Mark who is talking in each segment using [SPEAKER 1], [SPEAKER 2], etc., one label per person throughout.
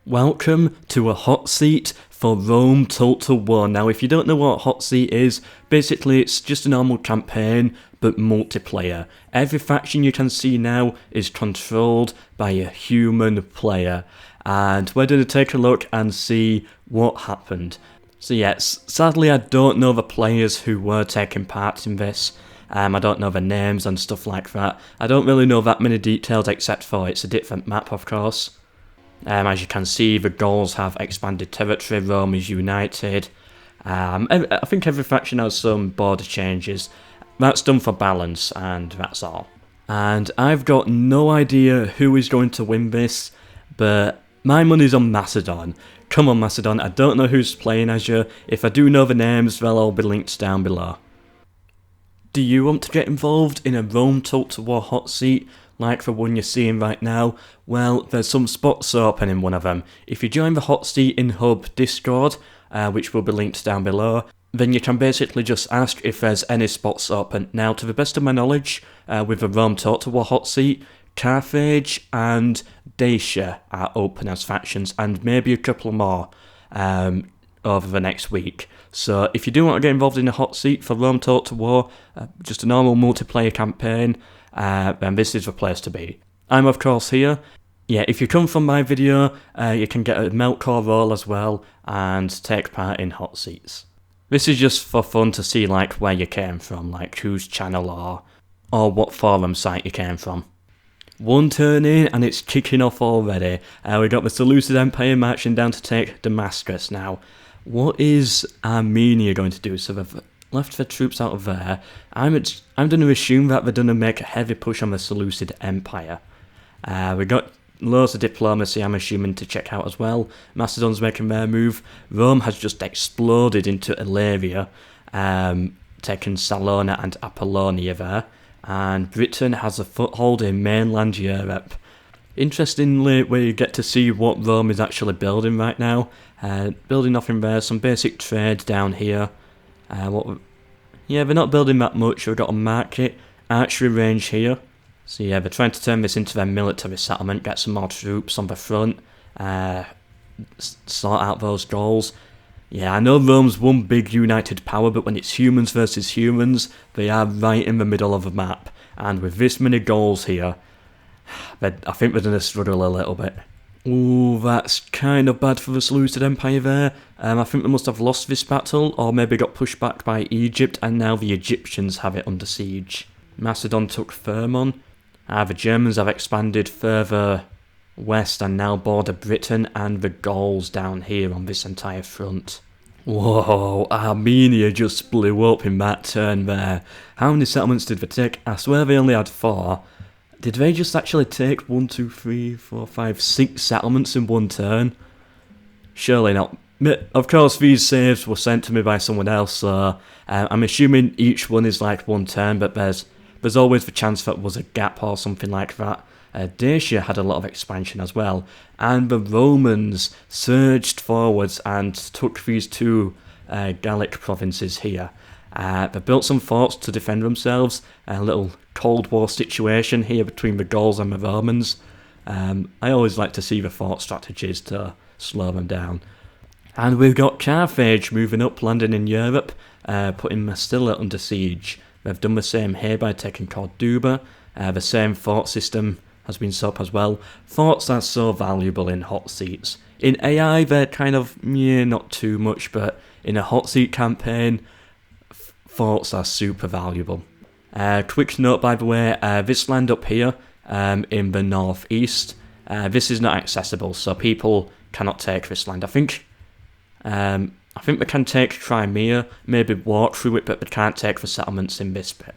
[SPEAKER 1] Welcome to a hot seat for Rome Total War. Now, if you don't know what hot seat is, basically it's just a normal campaign, but multiplayer. Every faction you can see now is controlled by a human player, and we're going to take a look and see what happened. So yes, sadly I don't know the players who were taking part in this. I don't know their names and stuff like that. I don't really know that many details except for it's a different map, of course. As you can see, the Gauls have expanded territory, Rome is united. I think every faction has some border changes. That's done for balance, and that's all. And I've got no idea who is going to win this, but my money's on Macedon. Come on, Macedon, I don't know who's playing as you. If I do know the names, they'll all be linked down below. Do you want to get involved in a Rome Total War hot seat like the one you're seeing right now? Well, there's some spots open in one of them. If you join the Hot Seat in Hub Discord, which will be linked down below, then you can basically just ask if there's any spots open. Now, to the best of my knowledge, with the Rome Total War hot seat, Carthage and Dacia are open as factions, and maybe a couple more over the next week. So if you do want to get involved in a hot seat for Rome Total War, just a normal multiplayer campaign, then this is the place to be. I'm of course here. Yeah, if you come from my video, you can get a MELKOR Role as well and take part in hot seats. This is just for fun to see like where you came from, like whose channel or what forum site you came from. One turn in and it's kicking off already. We got the Seleucid Empire marching down to take Damascus now. What is Armenia going to do? So they've left their troops out of there. I'm going to assume that they're going to make a heavy push on the Seleucid Empire. We got loads of diplomacy, I'm assuming, to check out as well. Macedon's making their move. Rome has just exploded into Illyria, taking Salona and Apollonia there. And Britain has a foothold in mainland Europe. Interestingly, we get to see what Rome is actually building right now. Building nothing there, some basic trade down here. Yeah, they're not building that much. We've got a market, archery range here. So yeah, they're trying to turn this into their military settlement, get some more troops on the front, sort out those goals. Yeah, I know Rome's one big united power, but when it's humans versus humans, they are right in the middle of the map. And with this many goals here, I think they're going to struggle a little bit. Ooh, that's kind of bad for the Seleucid Empire there. I think they must have lost this battle, or maybe got pushed back by Egypt, and now the Egyptians have it under siege. Macedon took Thermon. The Germans have expanded further west and now border Britain and the Gauls down here on this entire front. Whoa, Armenia just blew up in that turn there. How many settlements did they take? I swear they only had 4. Did they just actually take 1, 2, 3, 4, 5, 6 settlements in one turn? Surely not. Of course, these saves were sent to me by someone else, so I'm assuming each one is like one turn, but there's always the chance that was a gap or something like that. Dacia had a lot of expansion as well, and the Romans surged forwards and took these 2 Gallic provinces here. They built some forts to defend themselves, a little Cold War situation here between the Gauls and the Romans. I always like to see the fort strategies to slow them down. And we've got Carthage moving up, landing in Europe, putting Massila under siege. They've done the same here by taking Corduba. The same fort system has been set up as well. Forts are so valuable in hot seats. In AI, they're kind of, not too much, but in a hot seat campaign, forts are super valuable. Quick note, by the way, this land up here in the northeast, this is not accessible, so people cannot take this land. I think they can take Crimea, maybe walk through it, but they can't take the settlements in this bit.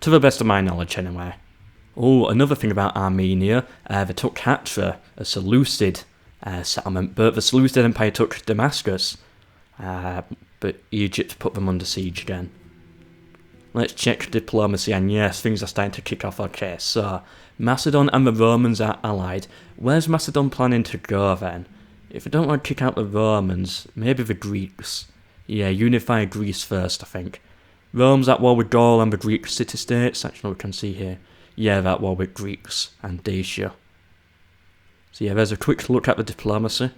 [SPEAKER 1] To the best of my knowledge, anyway. Oh, another thing about Armenia, they took Hatra, a Seleucid settlement, but the Seleucid Empire took Damascus, but Egypt put them under siege again. Let's check diplomacy, and yes, things are starting to kick off. Okay, so Macedon and the Romans are allied. Where's Macedon planning to go then? If I don't want to kick out the Romans, maybe the Greeks. Yeah, unify Greece first, I think. Rome's at war with Gaul and the Greek city-states. Actually, we can see here. Yeah, they're at war with Greeks and Dacia. So yeah, there's a quick look at the diplomacy.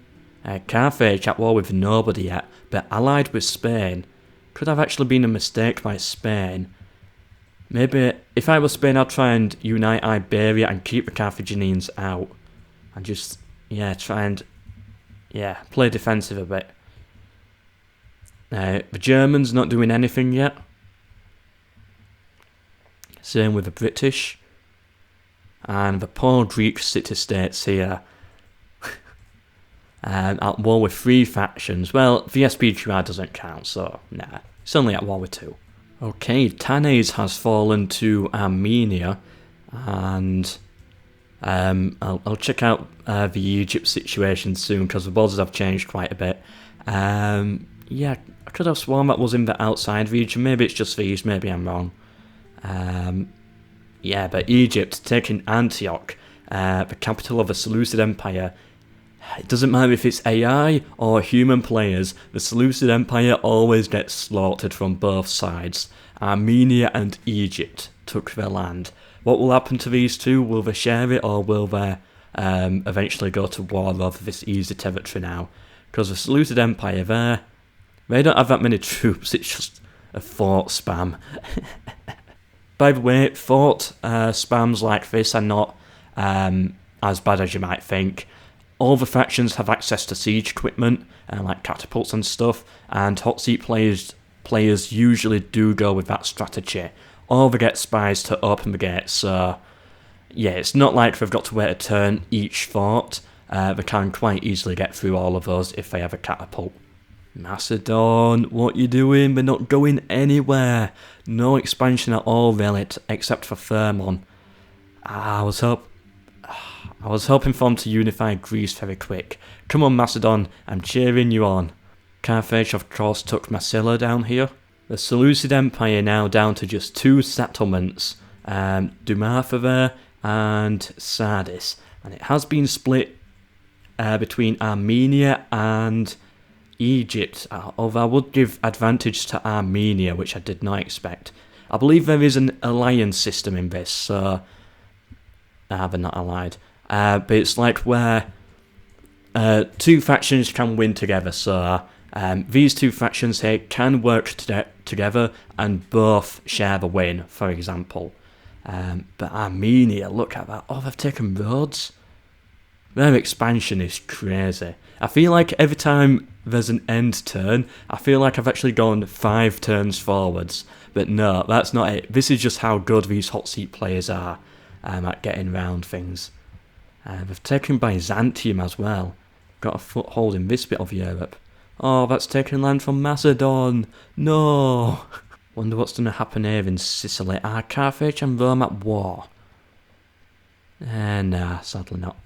[SPEAKER 1] Carthage at war with nobody yet, but allied with Spain. Could have actually been a mistake by Spain. Maybe, if I was Spain, I'd try and unite Iberia and keep the Carthaginians out. And just, yeah, try and, yeah, play defensive a bit. The Germans not doing anything yet. Same with the British. And the poor Greek city-states here. At war with 3 factions. Well, the SPQR doesn't count, so nah. It's only at war with 2. Okay, Tanais has fallen to Armenia. And I'll check out the Egypt situation soon, because the borders have changed quite a bit. Yeah, I could have sworn that was in the outside region. Maybe it's just these, maybe I'm wrong. Yeah, but Egypt taking Antioch, the capital of the Seleucid Empire. It doesn't matter if it's AI or human players, the Seleucid Empire always gets slaughtered from both sides. Armenia and Egypt took their land. What will happen to these two? Will they share it, or will they eventually go to war over this easy territory now? Because the Seleucid Empire, they don't have that many troops, it's just a fort spam. By the way, fort spams like this are not as bad as you might think. All the factions have access to siege equipment, like catapults and stuff, and HotSeat players usually do go with that strategy. Or they get spies to open the gates, so yeah, it's not like they've got to wait a turn each fort. They can quite easily get through all of those if they have a catapult. Macedon, what you doing? They're not going anywhere. No expansion at all, really, except for Thermon. I was hoping for them to unify Greece very quick. Come on, Macedon, I'm cheering you on. Carthage, of course, took Massilia down here. The Seleucid Empire now down to just 2 settlements, Dumatha there and Sardis. And it has been split between Armenia and Egypt, although I would give advantage to Armenia, which I did not expect. I believe there is an alliance system in this, so they're not allied. But it's like where 2 factions can win together, so these 2 factions here can work together and both share the win, for example. But Armenia, look at that. Oh, they've taken Rhodes. Their expansion is crazy. I feel like every time there's an end turn, I feel like I've actually gone 5 turns forwards. But no, that's not it. This is just how good these HotSeat players are at getting around things. They've taken Byzantium as well. Got a foothold in this bit of Europe. Oh, that's taking land from Macedon. No. Wonder what's going to happen here in Sicily. Are Carthage and Rome at war? Nah, sadly not.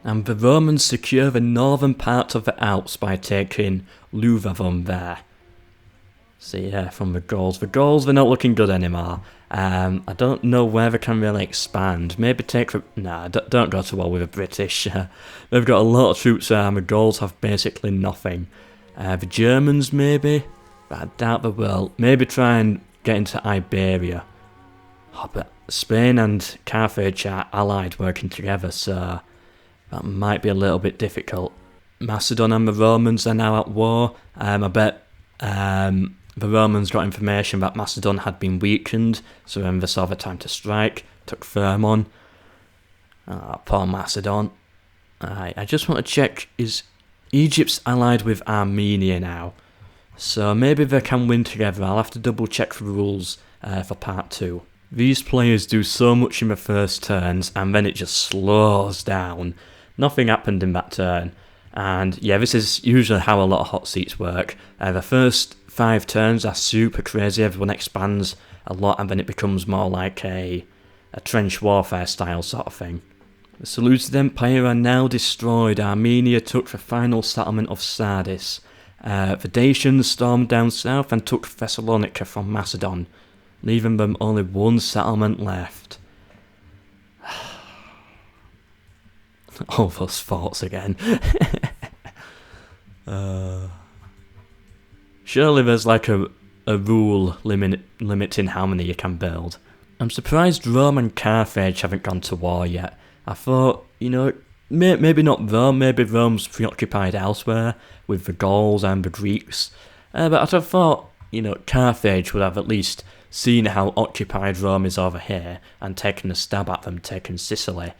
[SPEAKER 1] And the Romans secure the northern part of the Alps by taking Luvavum there. So yeah, from the Gauls. The Gauls, they're not looking good anymore. I don't know where they can really expand. Maybe take the... Nah, don't go to war with the British. They've got a lot of troops there, and the Gauls have basically nothing. The Germans, maybe? But I doubt they will. Maybe try and get into Iberia. Oh, but Spain and Carthage are allied working together, so that might be a little bit difficult. Macedon and the Romans are now at war. I bet the Romans got information that Macedon had been weakened, so then they saw the time to strike, took Thermon. Poor Macedon. I just want to check, is Egypt's allied with Armenia now? So maybe they can win together. I'll have to double check the rules for part 2. These players do so much in the first turns, and then it just slows down. Nothing happened in that turn. And yeah, this is usually how a lot of HotSeats work. The first 5 turns are super crazy, everyone expands a lot, and then it becomes more like a trench warfare style sort of thing. The Seleucid Empire are now destroyed. Armenia took the final settlement of Sardis. The Dacians stormed down south and took Thessalonica from Macedon, leaving them only 1 settlement left. All those forts again. Surely there's like a rule limiting how many you can build. I'm surprised Rome and Carthage haven't gone to war yet. I thought, maybe not Rome, maybe Rome's preoccupied elsewhere with the Gauls and the Greeks. But I'd have thought, you know, Carthage would have at least seen how occupied Rome is over here and taken a stab at them, taking Sicily,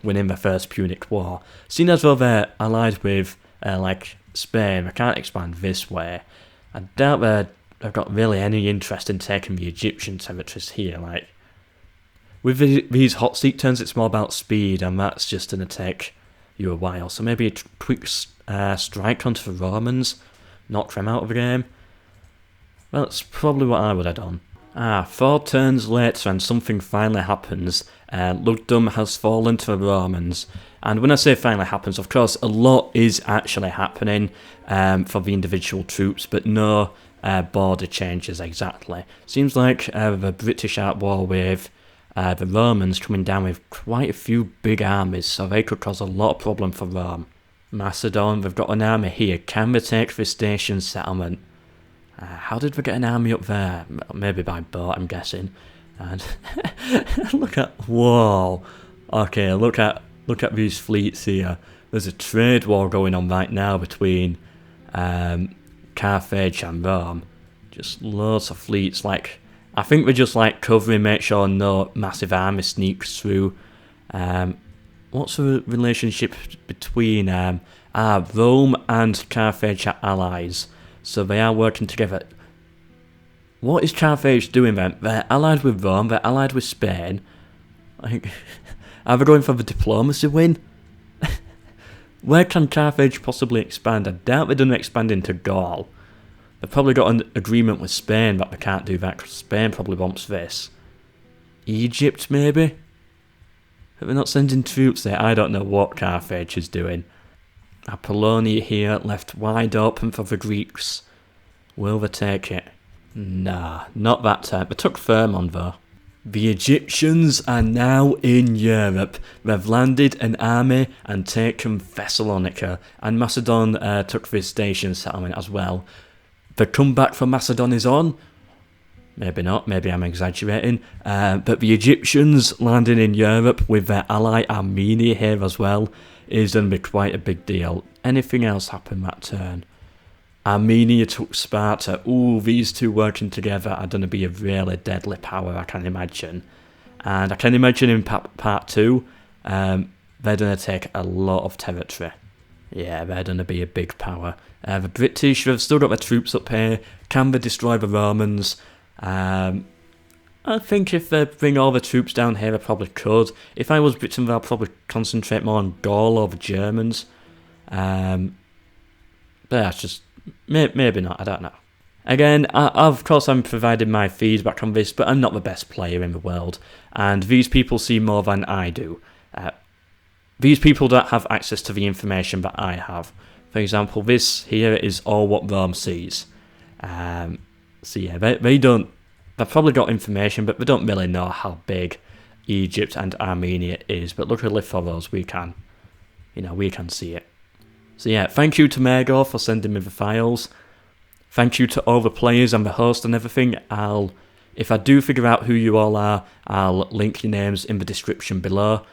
[SPEAKER 1] winning the First Punic War. Seeing as though they're allied with, like, Spain, they can't expand this way. I doubt they've got really any interest in taking the Egyptian territories here. Like, with these hot seat turns, it's more about speed, and that's just going to take you a while. So maybe a quick strike onto the Romans, knock them out of the game. Well, that's probably what I would have done. 4 turns later and something finally happens. Lugdunum has fallen to the Romans. And when I say finally happens, of course, a lot is actually happening for the individual troops, but no border changes exactly. Seems like the British are at war with the Romans coming down with quite a few big armies, so they could cause a lot of problem for Rome. Macedon, they've got an army here. Can they take this station settlement? How did we get an army up there? Maybe by boat, I'm guessing. And look at, whoa. Okay, look at these fleets here. There's a trade war going on right now between Carthage and Rome. Just loads of fleets. Like, I think we're just like covering, make sure no massive army sneaks through. What's the relationship between Rome and Carthage are allies? So they are working together. What is Carthage doing then? They're allied with Rome, they're allied with Spain. Like, are they going for the diplomacy win? Where can Carthage possibly expand? I doubt they're done expand into Gaul. They've probably got an agreement with Spain, but they can't do that because Spain probably wants this. Egypt, maybe? But they're not sending troops there. I don't know what Carthage is doing. Apollonia here, left wide open for the Greeks. Will they take it? Nah, not that time. They took Thermon though. The Egyptians are now in Europe. They've landed an army and taken Thessalonica, and Macedon took this station settlement as well. The comeback for Macedon is on. Maybe not, maybe I'm exaggerating. But the Egyptians landing in Europe with their ally Armenia here as well is going to be quite a big deal. Anything else happened that turn? Armenia took Sparta. Ooh, these two working together are going to be a really deadly power, I can imagine. And I can imagine in part 2, they're going to take a lot of territory. Yeah, they're going to be a big power. The British, they've still got their troops up here. Can they destroy the Romans? I think if they bring all the troops down here, I probably could. If I was Britain, I'd probably concentrate more on Gaul over Germans. But that's just, maybe not, I don't know. Again, of course I'm providing my feedback on this, but I'm not the best player in the world. And these people see more than I do. These people don't have access to the information that I have. For example, this here is all what Rome sees. So yeah, they've probably got information, but they don't really know how big Egypt and Armenia is. But luckily for us, we can see it. So yeah, thank you to Mergor for sending me the files. Thank you to all the players and the host and everything. If I do figure out who you all are, I'll link your names in the description below.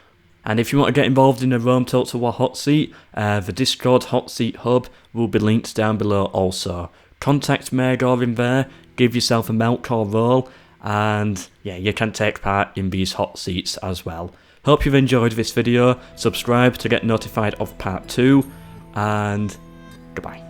[SPEAKER 1] And if you want to get involved in the Rome Total War Hot Seat, the Discord Hot Seat Hub will be linked down below also. Contact Mergor in there, give yourself a MELKOR Role, and yeah, you can take part in these hot seats as well. Hope you've enjoyed this video, subscribe to get notified of part 2, and goodbye.